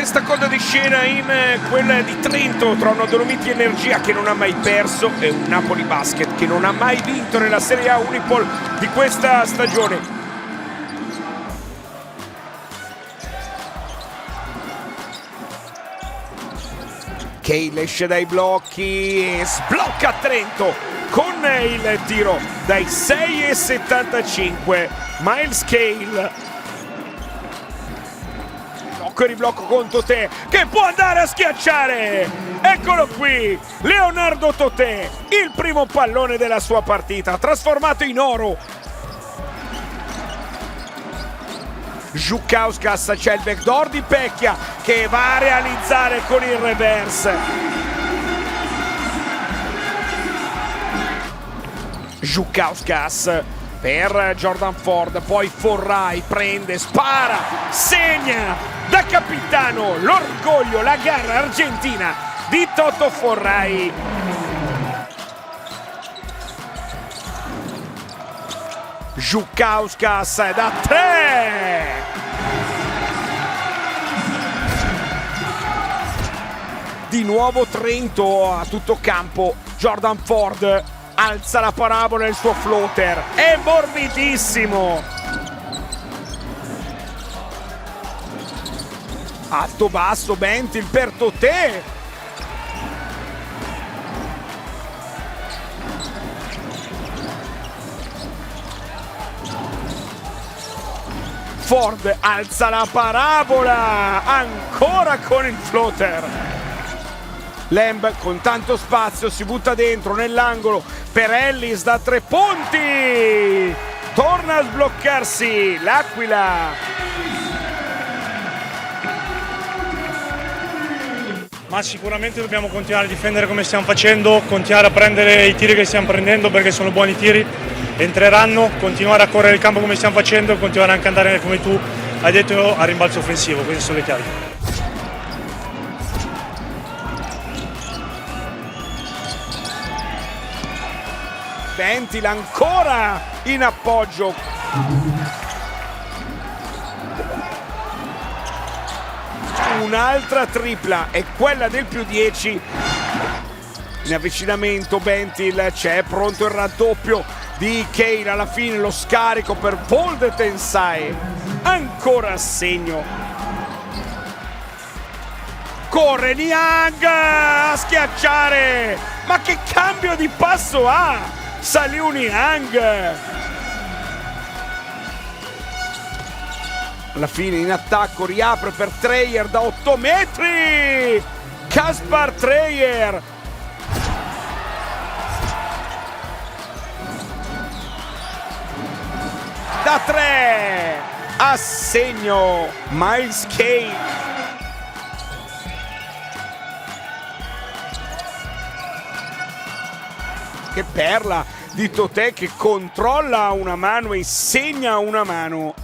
stessa coda di scena in quella di Trento tra una Dolomiti Energia che non ha mai perso e un Napoli Basket che non ha mai vinto nella Serie A Unipol di questa stagione. Cale esce dai blocchi e sblocca Trento con il tiro dai 6,75. Miles Cale, blocco e riblocco con Totè che può andare a schiacciare. Eccolo qui, Leonardo Totè, il primo pallone della sua partita trasformato in oro. Žukauskas, c'è il backdoor di Pecchia che va a realizzare con il reverse. Žukauskas per Jordan Ford, poi Forrai prende, spara, segna da capitano, l'orgoglio, la gara argentina di Toto Forrai. Žukauskas da 3. Di nuovo Trento a tutto campo. Jordan Ford alza la parabola, il suo floater è morbidissimo. Alto basso Bentil per Totè. Ford alza la parabola, ancora con il floater. Lamb con tanto spazio si butta dentro nell'angolo per Ellis da 3 punti. Torna a sbloccarsi l'Aquila. Ma sicuramente dobbiamo continuare a difendere come stiamo facendo, continuare a prendere i tiri che stiamo prendendo perché sono buoni tiri. Entreranno, continuare a correre il campo come stiamo facendo e continuare anche ad andare, come tu hai detto, a rimbalzo offensivo. Queste sono le chiavi. Bentil ancora in appoggio. Un'altra tripla e quella del più 10. In avvicinamento Bentil, c'è pronto il raddoppio di Cale, alla fine lo scarico per Voldetensai, ancora a segno. Corre Niang a schiacciare, ma che cambio di passo ha Saliu Niang. Alla fine in attacco riapre per Treyer da 8 metri. Kaspar Treyer. Da 3 a segno Miles Cale. Che perla di Totè che controlla una mano e segna una mano.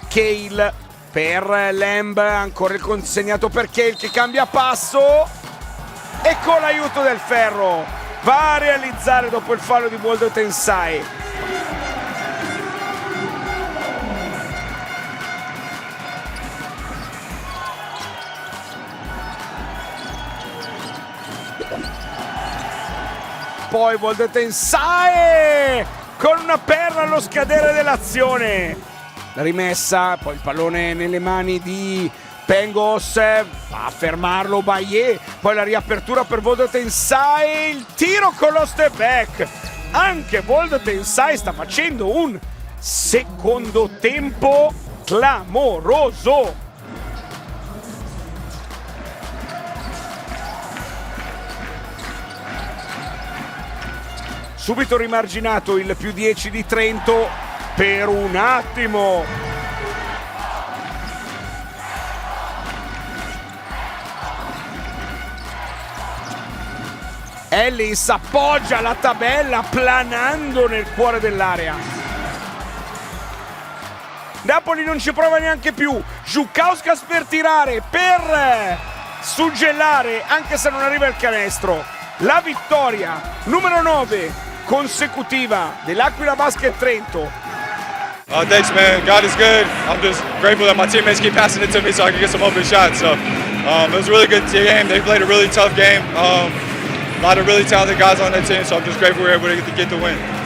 Cale per Lamb, ancora il consegnato per Cale che cambia passo e con l'aiuto del ferro va a realizzare dopo il fallo di Voldetensai. Poi Voldetensai con una perla allo scadere dell'azione. La rimessa, poi il pallone nelle mani di Pengos, va a fermarlo Baye, poi la riapertura per Voldetensai, il tiro con lo step back. Anche Voldetensai sta facendo un secondo tempo clamoroso. Subito rimarginato il più 10 di Trento per un attimo. Ellis appoggia la tabella planando nel cuore dell'area. Napoli non ci prova neanche più. Žukauskas per tirare, per suggellare, anche se non arriva il canestro. La vittoria numero 9 consecutiva dell'Aquila Basket Trento. Oh, thanks, man. God is good. I'm just grateful that my teammates keep passing it to me so I can get some open shots. So, It was a really good game. They played a really tough game. A lot of really talented guys on that team, so I'm just grateful we were able to get the win.